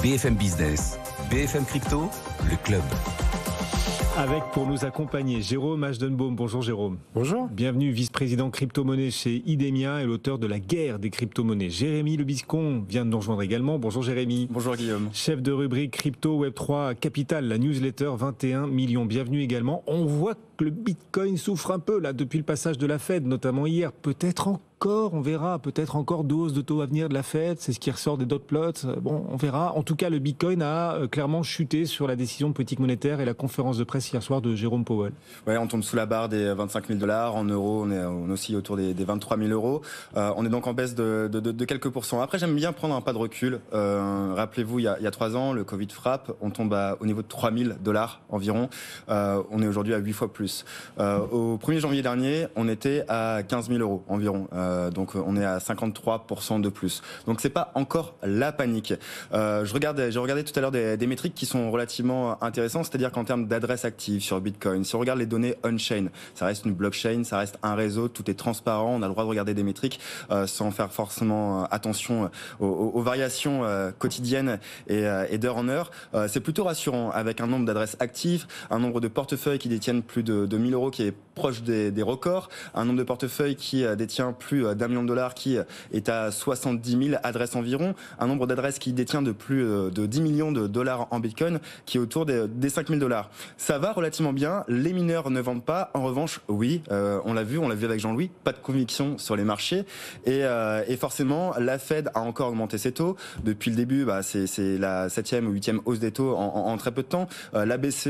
BFM Business, BFM Crypto, le club. Avec pour nous accompagner Jérôme Aschenbaum. Bonjour Jérôme. Bonjour. Bienvenue, vice-président crypto-monnaie chez Idemia et l'auteur de La guerre des crypto-monnaies. Jérémy Lebiscon vient de nous rejoindre également. Bonjour Jérémy. Bonjour Guillaume. Chef de rubrique Crypto Web3 Capital, la newsletter 21 millions. Bienvenue également. On voit que le Bitcoin souffre un peu là depuis le passage de la Fed, notamment hier. Peut-être encore, on verra, peut-être encore de hausse de taux à venir de la Fed. C'est ce qui ressort des dot plots. Bon, on verra. En tout cas, le Bitcoin a clairement chuté sur la décision de politique monétaire et la conférence de presse hier soir de Jérôme Powell. Ouais, on tombe sous la barre des 25 000 $. En euros, on est aussi autour des 23 000 €. On est donc en baisse de quelques pourcents. Après, j'aime bien prendre un pas de recul. Rappelez-vous, il y a 3 ans, le Covid frappe. On tombe au niveau de 3 000 $ environ. On est aujourd'hui à 8 fois plus. Au 1er janvier dernier, on était à 15 000 € environ. Donc on est à 53% de plus. Donc c'est pas encore la panique. J'ai regardé tout à l'heure des métriques qui sont relativement intéressantes, c'est-à-dire qu'en termes d'adresses actives sur Bitcoin, si on regarde les données on-chain, ça reste une blockchain, ça reste un réseau, tout est transparent, on a le droit de regarder des métriques sans faire forcément attention aux variations quotidiennes et d'heure en heure. C'est plutôt rassurant avec un nombre d'adresses actives, un nombre de portefeuilles qui détiennent plus de 1 000 € qui est proche des records, un nombre de portefeuilles qui détient plus d'1 million $ qui est à 70 000 adresses environ, un nombre d'adresses qui détient de plus de 10 millions de dollars en Bitcoin qui est autour des 5 000 $. Ça va relativement bien, les mineurs ne vendent pas, en revanche, oui, on l'a vu avec Jean-Louis, pas de conviction sur les marchés et forcément la Fed a encore augmenté ses taux. Depuis le début, c'est la 7e ou 8e hausse des taux en très peu de temps. La BCE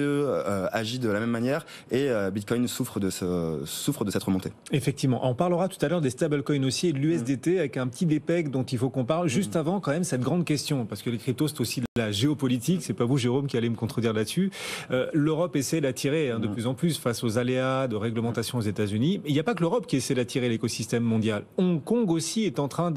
agit de la même manière et Bitcoin souffre de cette remontée. Effectivement, on parlera tout à l'heure des stablecoins aussi et de l'USDT avec un petit DPEG dont il faut qu'on parle. Juste avant quand même cette grande question, parce que les cryptos c'est aussi de la géopolitique, c'est pas vous Jérôme qui allez me contredire là-dessus. L'Europe essaie d'attirer de plus en plus face aux aléas de réglementation aux États-Unis. Il n'y a pas que l'Europe qui essaie d'attirer l'écosystème mondial. Hong Kong aussi est en train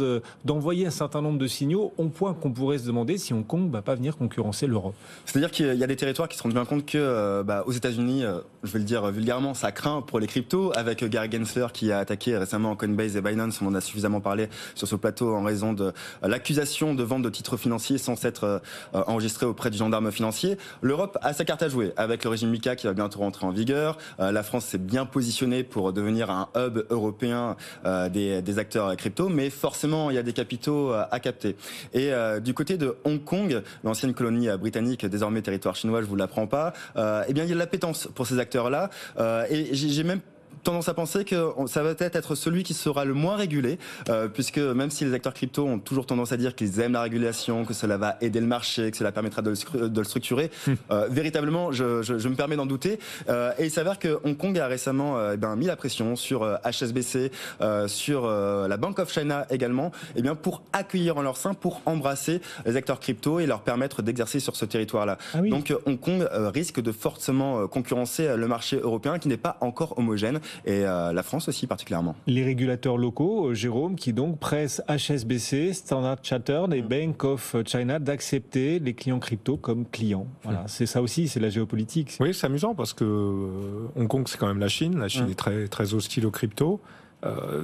d'envoyer un certain nombre de signaux au point qu'on pourrait se demander si Hong Kong va pas venir concurrencer l'Europe. C'est-à-dire qu'il y a des territoires qui se rendent bien compte que aux États-Unis, je vais le dire vulgairement, ça craint pour les cryptos, avec Gary Gensler qui a attaqué récemment Coinbase et Binance. On en a suffisamment parlé sur ce plateau en raison de l'accusation de vente de titres financiers sans s'être enregistré auprès du gendarme financier. L'Europe a sa carte à jouer avec le régime MiCA qui va bientôt rentrer en vigueur. La France s'est bien positionnée pour devenir un hub européen des acteurs crypto, mais forcément il y a des capitaux à capter. Et du côté de Hong Kong, l'ancienne colonie britannique, désormais territoire chinois, je vous l'apprends pas, eh bien il y a de l'appétence pour ces acteurs-là. Et j'ai même tendance à penser que ça va peut-être être celui qui sera le moins régulé, puisque même si les acteurs crypto ont toujours tendance à dire qu'ils aiment la régulation, que cela va aider le marché, que cela permettra de le structurer, véritablement, je me permets d'en douter. Et il s'avère que Hong Kong a récemment mis la pression sur HSBC, sur la Bank of China également, pour accueillir en leur sein, pour embrasser les acteurs crypto et leur permettre d'exercer sur ce territoire-là. Ah oui. Donc Hong Kong risque de fortement concurrencer le marché européen qui n'est pas encore homogène. Et la France aussi particulièrement. Les régulateurs locaux, Jérôme, qui donc pressent HSBC, Standard Chartered et Bank of China d'accepter les clients crypto comme clients. Voilà, c'est ça aussi, c'est la géopolitique. Oui, c'est amusant parce que Hong Kong, c'est quand même la Chine. La Chine est très, très hostile aux crypto.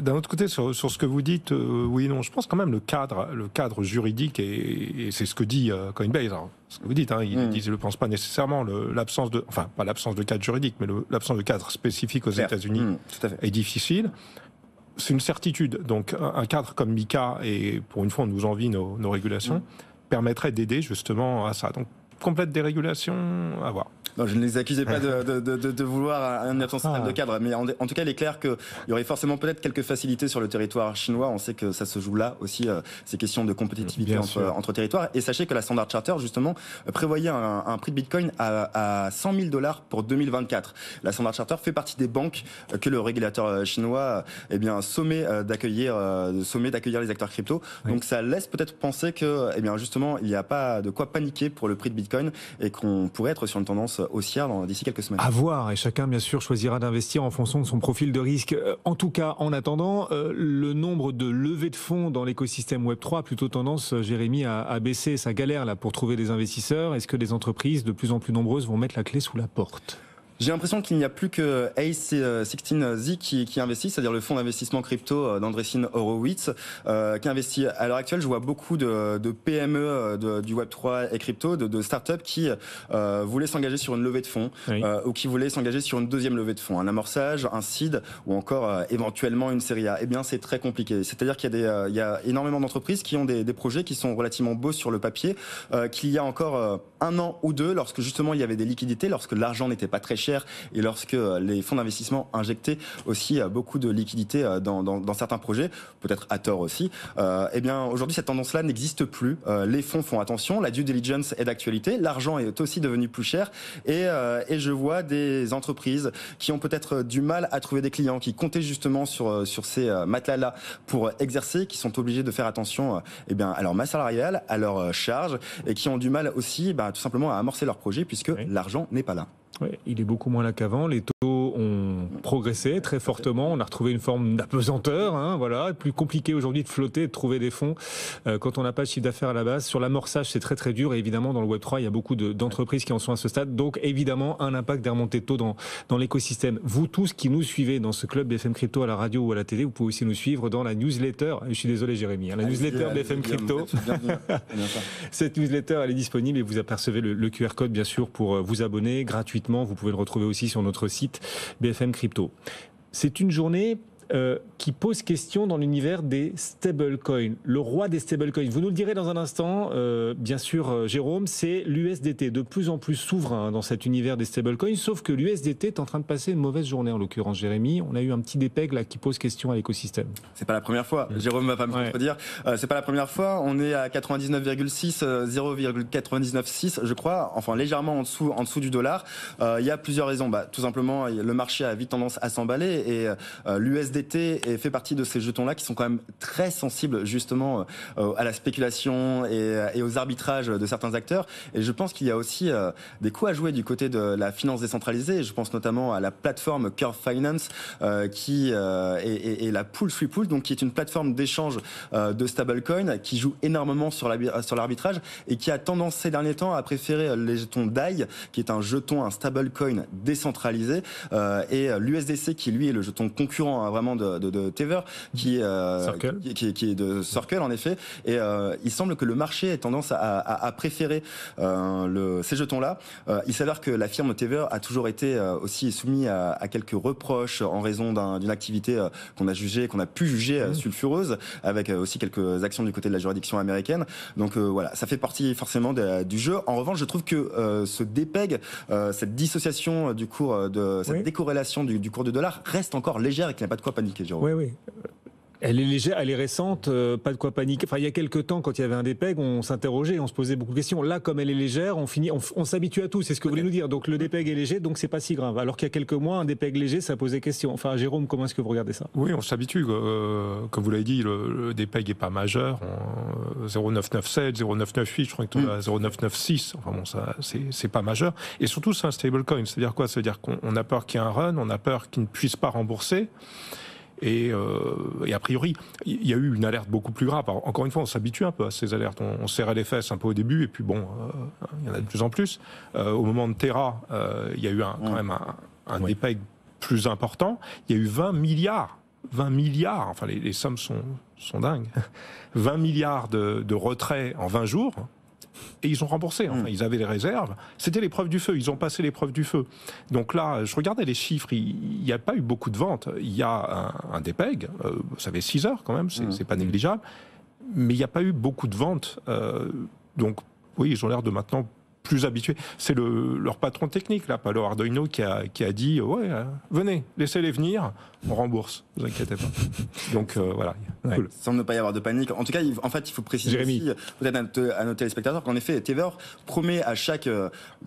D'un autre côté, sur ce que vous dites, oui, non, je pense quand même le cadre juridique et c'est ce que dit Coinbase. Alors, ce que vous dites, ils ne le pensent pas nécessairement. Pas l'absence de cadre juridique, mais l'absence de cadre spécifique aux États-Unis est difficile. C'est une certitude. Donc, un cadre comme MiCA, et pour une fois, on nous envie nos régulations, permettrait d'aider justement à ça. Donc, complète dérégulation, à voir. Non, je ne les accusais pas de vouloir une absence de cadre, mais en tout cas, il est clair qu'il y aurait forcément peut-être quelques facilités sur le territoire chinois. On sait que ça se joue là aussi, ces questions de compétitivité entre territoires. Et sachez que la Standard Chartered, justement, prévoyait un prix de Bitcoin à 100 000 $ pour 2024. La Standard Chartered fait partie des banques que le régulateur chinois sommet d'accueillir les acteurs crypto. Oui. Donc ça laisse peut-être penser que justement, il n'y a pas de quoi paniquer pour le prix de Bitcoin et qu'on pourrait être sur une tendance haussière d'ici quelques semaines. À voir, et chacun bien sûr choisira d'investir en fonction de son profil de risque. En tout cas, en attendant, le nombre de levées de fonds dans l'écosystème Web3 a plutôt tendance, Jérémy, à baisser. Ça galère là pour trouver des investisseurs. Est-ce que les entreprises de plus en plus nombreuses vont mettre la clé sous la porte ? J'ai l'impression qu'il n'y a plus que A16Z qui investit, c'est-à-dire le fonds d'investissement crypto d'Andreessen Horowitz, qui investit. À l'heure actuelle, je vois beaucoup de PME du Web3 et crypto, de startups qui voulaient s'engager sur une levée de fonds, oui. Ou qui voulaient s'engager sur une deuxième levée de fonds, un amorçage, un seed ou encore éventuellement une série A. Eh bien, c'est très compliqué. C'est-à-dire qu'il y a énormément d'entreprises qui ont des projets qui sont relativement beaux sur le papier, qu'il y a encore un an ou deux, lorsque justement il y avait des liquidités, lorsque l'argent n'était pas très cher et lorsque les fonds d'investissement injectaient aussi beaucoup de liquidités dans certains projets, peut-être à tort aussi. Eh bien, aujourd'hui, cette tendance-là n'existe plus. Les fonds font attention, la due diligence est d'actualité, l'argent est aussi devenu plus cher et je vois des entreprises qui ont peut-être du mal à trouver des clients, qui comptaient justement sur ces matelas-là pour exercer, qui sont obligés de faire attention eh bien, à leur masse salariale, à leurs charges et qui ont du mal aussi tout simplement à amorcer leur projet puisque l'argent n'est pas là. Oui, il est beaucoup moins là qu'avant. Les taux ont progressé très fortement. On a retrouvé une forme d'apesanteur. Voilà, plus compliqué aujourd'hui de flotter, de trouver des fonds quand on n'a pas de chiffre d'affaires à la base. Sur l'amorçage, c'est très très dur. Et évidemment, dans le Web3, il y a beaucoup d'entreprises qui en sont à ce stade. Donc, évidemment, un impact des remontées de taux dans l'écosystème. Vous tous qui nous suivez dans ce club BFM Crypto à la radio ou à la télé, vous pouvez aussi nous suivre dans la newsletter. Je suis désolé, Jérémy. La newsletter BFM Crypto. Cette newsletter, elle est disponible et vous apercevez le QR code, bien sûr, pour vous abonner gratuitement. Vous pouvez le retrouver aussi sur notre site BFM Crypto. C'est une journée qui pose question dans l'univers des stablecoins. Le roi des stablecoins, vous nous le direz dans un instant, bien sûr, Jérôme, c'est l'USDT, de plus en plus souverain dans cet univers des stablecoins, sauf que l'USDT est en train de passer une mauvaise journée, en l'occurrence, Jérémy. On a eu un petit dépeg là qui pose question à l'écosystème. C'est pas la première fois, Jérôme va pas me contredire. C'est pas la première fois, on est à 99,6, 0,996, je crois, enfin légèrement en dessous du dollar. Il y a plusieurs raisons. Tout simplement, le marché a vite tendance à s'emballer et l'USDT fait partie de ces jetons-là qui sont quand même très sensibles justement à la spéculation et aux arbitrages de certains acteurs. Et je pense qu'il y a aussi des coups à jouer du côté de la finance décentralisée. Je pense notamment à la plateforme Curve Finance qui est la Pool Free Pool, donc qui est une plateforme d'échange de stablecoins qui joue énormément sur l'arbitrage et qui a tendance ces derniers temps à préférer les jetons DAI, qui est un jeton, un stablecoin décentralisé, et l'USDC qui lui est le jeton concurrent vraiment de Tether, qui est de Circle en effet, et il semble que le marché ait tendance à préférer ces jetons-là. Il s'avère que la firme Tether a toujours été aussi soumise à quelques reproches en raison d'une activité qu'on a pu juger sulfureuse, avec aussi quelques actions du côté de la juridiction américaine. Donc voilà, ça fait partie forcément du jeu. En revanche, je trouve que ce dépeg, cette dissociation du cours, cette décorrélation du cours du dollar reste encore légère et qu'il n'y a pas de quoi paniquer, Jérôme. Oui. Elle est légère, elle est récente, pas de quoi paniquer. Enfin, il y a quelques temps, quand il y avait un dépeg, on s'interrogeait, on se posait beaucoup de questions. Là, comme elle est légère, on s'habitue à tout, c'est ce que vous voulez nous dire. Donc le dépeg est léger, donc c'est pas si grave. Alors qu'il y a quelques mois, un dépeg léger, ça posait question. Enfin, Jérôme, comment est-ce que vous regardez ça ? Oui, on s'habitue. Comme vous l'avez dit, le dépeg est pas majeur. 0,997, 0,998, je crois que tout à 0,996. Enfin bon, ça, c'est pas majeur. Et surtout, c'est un stablecoin. C'est-à-dire quoi ? C'est-à-dire qu'on a peur qu'il y ait un run, on a peur qu'il ne puisse pas rembourser. Et a priori, il y a eu une alerte beaucoup plus grave. Alors, encore une fois, on s'habitue un peu à ces alertes. On serrait les fesses un peu au début, et puis bon, il y en a de plus en plus. Au moment de Terra, il y a eu quand même un dépeg plus important. Il y a eu 20 milliards, enfin les sommes sont dingues, 20 milliards de retraits en 20 jours. Et ils ont remboursé, enfin, ils avaient les réserves. C'était l'épreuve du feu, ils ont passé l'épreuve du feu. Donc là, je regardais les chiffres, il n'y a pas eu beaucoup de ventes. Il y a un dépeg, ça fait 6 heures quand même, c'est pas négligeable. Mais il n'y a pas eu beaucoup de ventes. Donc oui, ils ont l'air de maintenant plus habitués. C'est leur patron technique, là, Paolo Ardoino, qui a dit venez, laissez-les venir, on rembourse, ne vous inquiétez pas. Donc voilà. Cool. Sans ne pas y avoir de panique. En tout cas, il faut préciser aussi, peut-être à nos téléspectateurs, qu'en effet, Tether promet à chaque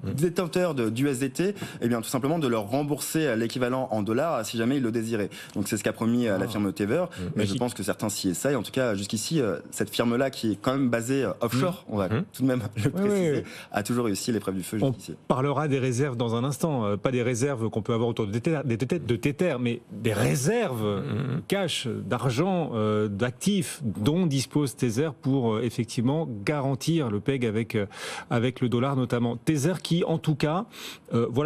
détenteur d'USDT, eh bien, tout simplement de leur rembourser l'équivalent en dollars si jamais ils le désiraient. Donc c'est ce qu'a promis la firme Tether. Mais je pense que certains s'y essayent. En tout cas, jusqu'ici, cette firme-là, qui est quand même basée offshore, on va tout de même le préciser, a toujours réussi l'épreuve du feu jusqu'ici. On parlera des réserves dans un instant, pas des réserves qu'on peut avoir autour de Tether, mais des réserves cash, d'argent, d'actifs dont dispose Tether pour effectivement garantir le PEG avec le dollar notamment. Tether qui, en tout cas,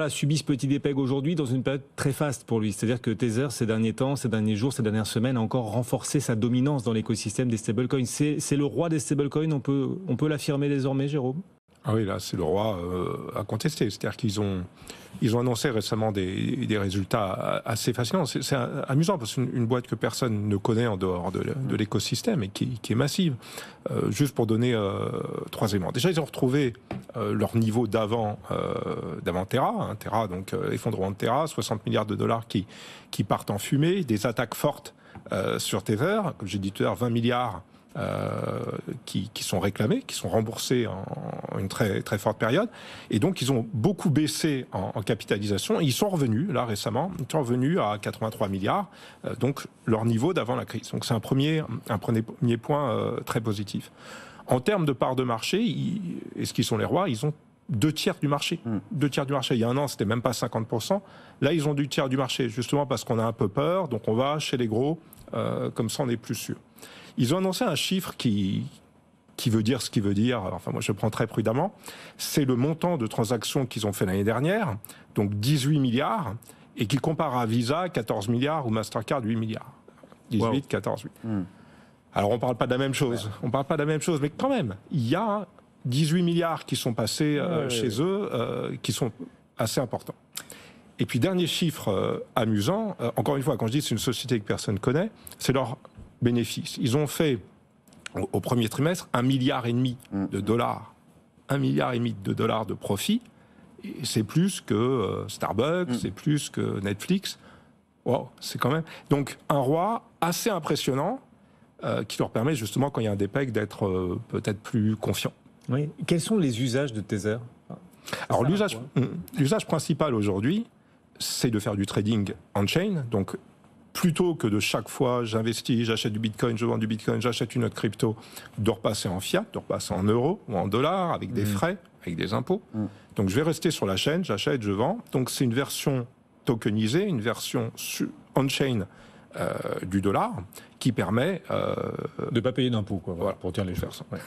subit ce petit dépeg aujourd'hui dans une période très faste pour lui. C'est-à-dire que Tether, ces derniers temps, ces derniers jours, ces dernières semaines, a encore renforcé sa dominance dans l'écosystème des stablecoins. C'est le roi des stablecoins, on peut l'affirmer désormais, Jérôme ? Ah oui, là, c'est le roi à contester. C'est-à-dire qu'ils ont annoncé récemment des résultats assez fascinants. C'est amusant parce qu'une boîte que personne ne connaît en dehors de l'écosystème et qui est massive. Juste pour donner 3 éléments. Déjà, ils ont retrouvé leur niveau d'avant Terra. Terra, donc effondrement de Terra, 60 milliards de dollars qui partent en fumée, des attaques fortes sur Tether. Comme j'ai dit tout à l'heure, 20 milliards qui sont réclamés, qui sont remboursés en une très, très forte période. Et donc, ils ont beaucoup baissé en capitalisation. Et ils sont revenus, là, récemment, à 83 milliards, donc leur niveau d'avant la crise. Donc, c'est un premier point très positif. En termes de part de marché, est-ce qu'ils sont les rois ? Ils ont 2/3 du marché. 2/3 du marché. Il y a un an, c'était même pas 50%. Là, ils ont 2/3 du marché, justement parce qu'on a un peu peur. Donc, on va chez les gros, comme ça, on est plus sûr. Ils ont annoncé un chiffre qui veut dire ce qu'il veut dire. Enfin, moi, je prends très prudemment. C'est le montant de transactions qu'ils ont fait l'année dernière, donc 18 milliards, et qu'ils comparent à Visa, 14 milliards, ou Mastercard, 8 milliards. 18, 14, 8. Alors, on ne parle pas de la même chose. On parle pas de la même chose, mais quand même, il y a 18 milliards qui sont passés chez eux, qui sont assez importants. Et puis, dernier chiffre amusant, encore une fois, quand je dis que c'est une société que personne ne connaît, c'est leur bénéfices. Ils ont fait, au premier trimestre, 1,5 milliard de dollars. 1,5 milliard de dollars de profit. Et c'est plus que Starbucks, c'est plus que Netflix. Wow, c'est quand même... Donc, un roi assez impressionnant qui leur permet justement, quand il y a un dépeg, d'être peut-être plus confiant. Oui. Quels sont les usages de Tether ? Alors, l'usage principal aujourd'hui, c'est de faire du trading on-chain, donc plutôt que de chaque fois j'investis, j'achète du bitcoin, je vends du bitcoin, j'achète une autre crypto, de repasser en fiat, de repasser en euros ou en dollars avec des frais, avec des impôts. Donc je vais rester sur la chaîne, j'achète, je vends. Donc c'est une version tokenisée, une version on-chain du dollar qui permet de ne pas payer d'impôts, voilà, pour dire les choses. Ouais.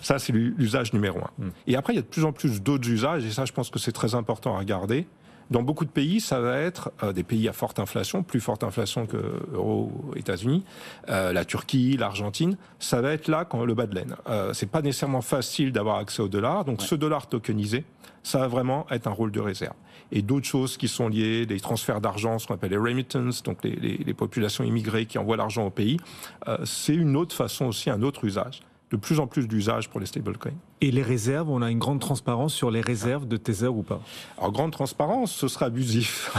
Ça, c'est l'usage numéro 1. Et après, il y a de plus en plus d'autres usages, et ça, je pense que c'est très important à regarder. Dans beaucoup de pays, ça va être des pays à forte inflation, plus forte inflation que aux États-Unis, la Turquie, l'Argentine. Ça va être là quand le bas de laine. C'est pas nécessairement facile d'avoir accès au dollar, donc ce dollar tokenisé, ça va vraiment être un rôle de réserve. Et d'autres choses qui sont liées, des transferts d'argent, ce qu'on appelle les remittances, donc les populations immigrées qui envoient l'argent au pays, c'est une autre façon aussi, un autre usage. De plus en plus d'usage pour les stablecoins. Et les réserves, on a une grande transparence sur les réserves de Tether ou pas ? Alors, grande transparence, ce sera abusif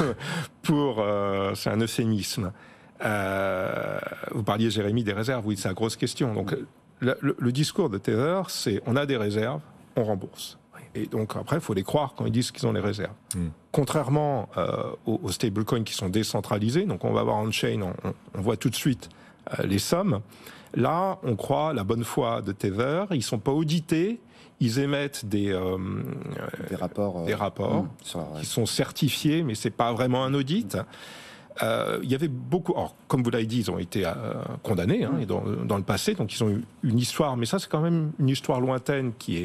c'est un euphémisme. Vous parliez, Jérémy, des réserves. Oui, c'est la grosse question. Donc, le discours de Tether, c'est on a des réserves, on rembourse. Et donc, après, il faut les croire quand ils disent qu'ils ont les réserves. Contrairement aux stablecoins qui sont décentralisés, donc on va voir on-chain, on voit tout de suite les sommes. Là, on croit la bonne foi de Tether. Ils ne sont pas audités. Ils émettent des rapports qui sont certifiés, mais ce n'est pas vraiment un audit. Il y avait beaucoup... Alors, comme vous l'avez dit, ils ont été condamnés dans le passé, donc ils ont eu une histoire, mais ça, c'est quand même une histoire lointaine qui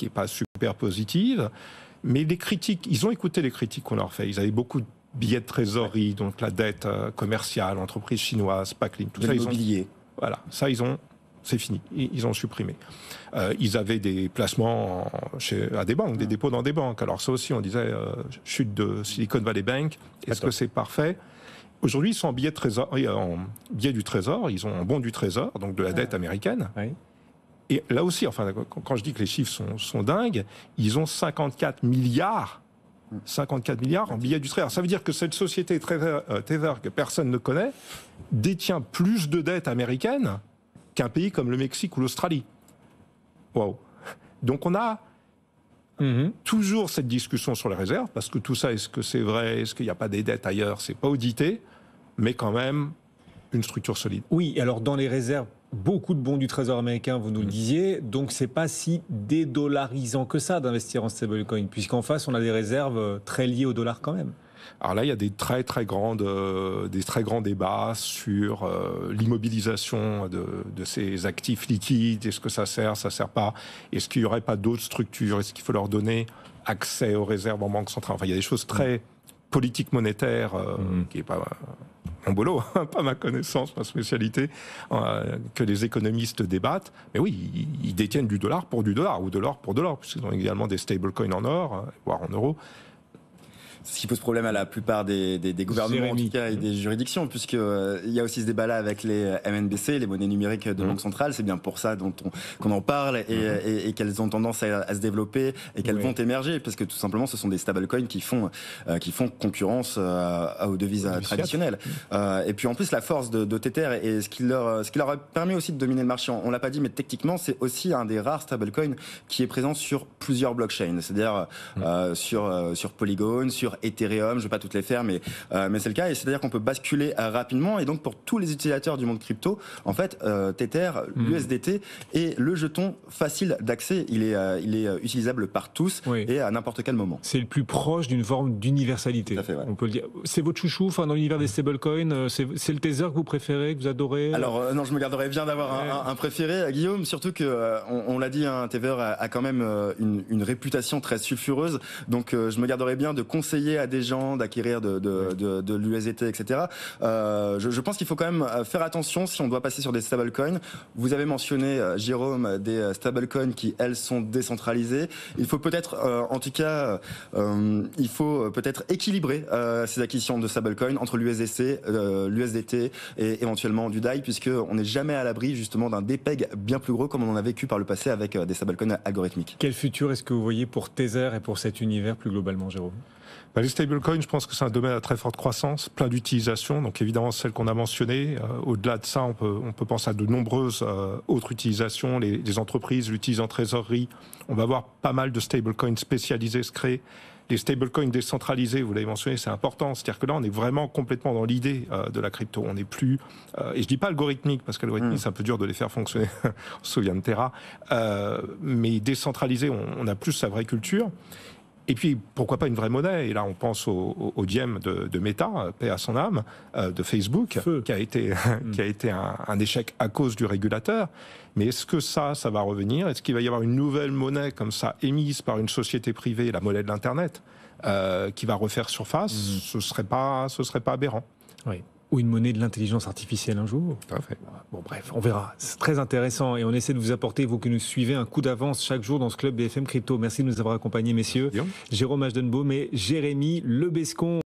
est pas super positive. Mais les critiques, ils ont écouté les critiques qu'on leur fait. Ils avaient beaucoup de billets de trésorerie, donc la dette commerciale, entreprise chinoise, Paclin, tout ça. L'immobilier. Voilà, ça, c'est fini. Ils ont supprimé. Ils avaient des placements à des banques, des dépôts dans des banques. Alors ça aussi, on disait, chute de Silicon Valley Bank, est-ce que c'est parfait ? Aujourd'hui, ils sont en billets de trésor, en billets du trésor, ils ont un bon du trésor, donc de la dette américaine. Oui. Et là aussi, enfin, quand je dis que les chiffres sont dingues, ils ont 54 milliards en billets du trésor. Ça veut dire que cette société Tether que personne ne connaît détient plus de dettes américaines qu'un pays comme le Mexique ou l'Australie. Wow. Donc on a toujours cette discussion sur les réserves, parce que tout ça, est-ce que c'est vrai, est-ce qu'il n'y a pas des dettes ailleurs, c'est pas audité, mais quand même une structure solide. Oui, alors dans les réserves, beaucoup de bons du Trésor américain, vous nous le disiez, donc c'est pas si dédollarisant que ça d'investir en stablecoin, puisqu'en face on a des réserves très liées au dollar quand même. Alors là, il y a des très grands débats sur l'immobilisation de ces actifs liquides. Est-ce que ça sert pas? Est-ce qu'il n'y aurait pas d'autres structures? Est-ce qu'il faut leur donner accès aux réserves en banque centrale? Enfin, il y a des choses très politiques monétaires qui n'est pas mon boulot, pas ma connaissance, ma spécialité, que les économistes débattent. Mais oui, ils détiennent du dollar pour du dollar, ou de l'or pour de l'or, puisqu'ils ont également des stablecoins en or, voire en euros. Ce qui pose problème à la plupart des gouvernements, en tout cas, et des juridictions, puisqu'il y a aussi ce débat-là avec les MNBC, les monnaies numériques de banque centrale. C'est bien pour ça qu'on en parle et qu'elles ont tendance à se développer et qu'elles vont émerger, parce que tout simplement, ce sont des stablecoins qui font concurrence aux devises traditionnelles. Et puis en plus, la force de Tether et ce qui leur a permis aussi de dominer le marché, on l'a pas dit, mais techniquement, c'est aussi un des rares stablecoins qui est présent sur plusieurs blockchains, c'est-à-dire sur Polygon, sur Ethereum, je ne vais pas toutes les faire, mais c'est le cas, et c'est-à-dire qu'on peut basculer rapidement, et donc pour tous les utilisateurs du monde crypto, en fait, Tether, l'USDT est le jeton facile d'accès, il est utilisable par tous et à n'importe quel moment. C'est le plus proche d'une forme d'universalité. Tout à fait, ouais. On peut le dire. C'est votre chouchou, dans l'univers des stablecoins, c'est le Tether que vous préférez, que vous adorez? Alors non, je me garderais bien d'avoir un préféré, Guillaume, surtout que on l'a dit, Tether a quand même une réputation très sulfureuse, donc je me garderais bien de conseiller à des gens d'acquérir de l'USDT, etc. Je pense qu'il faut quand même faire attention si on doit passer sur des stablecoins. Vous avez mentionné, Jérôme, des stablecoins qui, elles, sont décentralisées. Il faut peut-être, en tout cas, il faut peut-être équilibrer ces acquisitions de stablecoins entre l'USDT et éventuellement du DAI, puisqu'on n'est jamais à l'abri justement d'un dépeg bien plus gros comme on en a vécu par le passé avec des stablecoins algorithmiques. Quel futur est-ce que vous voyez pour Tether et pour cet univers plus globalement, Jérôme? Les stablecoins, je pense que c'est un domaine à très forte croissance, plein d'utilisations. Donc évidemment, celles qu'on a mentionnées. Au-delà de ça, on peut penser à de nombreuses autres utilisations. Les entreprises l'utilisent en trésorerie. On va voir pas mal de stablecoins spécialisés se créer. Les stablecoins décentralisés, vous l'avez mentionné, c'est important. C'est-à-dire que là, on est vraiment complètement dans l'idée de la crypto. On n'est plus, et je dis pas algorithmique, parce qu'algorithmique, c'est un peu dur de les faire fonctionner. On se souvient de Terra. Mais décentralisé, on a plus sa vraie culture. Et puis, pourquoi pas une vraie monnaie? Et là, on pense au Diem de Meta, paix à son âme, de Facebook, qui a été un échec à cause du régulateur. Mais est-ce que ça va revenir? Est-ce qu'il va y avoir une nouvelle monnaie comme ça, émise par une société privée, la monnaie de l'Internet, qui va refaire surface? Ce serait pas aberrant. Oui. Ou une monnaie de l'intelligence artificielle un jour. Tout à fait. Bon, bref, on verra. C'est très intéressant et on essaie de vous apporter, vous qui nous suivez, un coup d'avance chaque jour dans ce club BFM Crypto. Merci de nous avoir accompagnés, messieurs. Jérôme Aschenbaum et Jérémy Lebescon.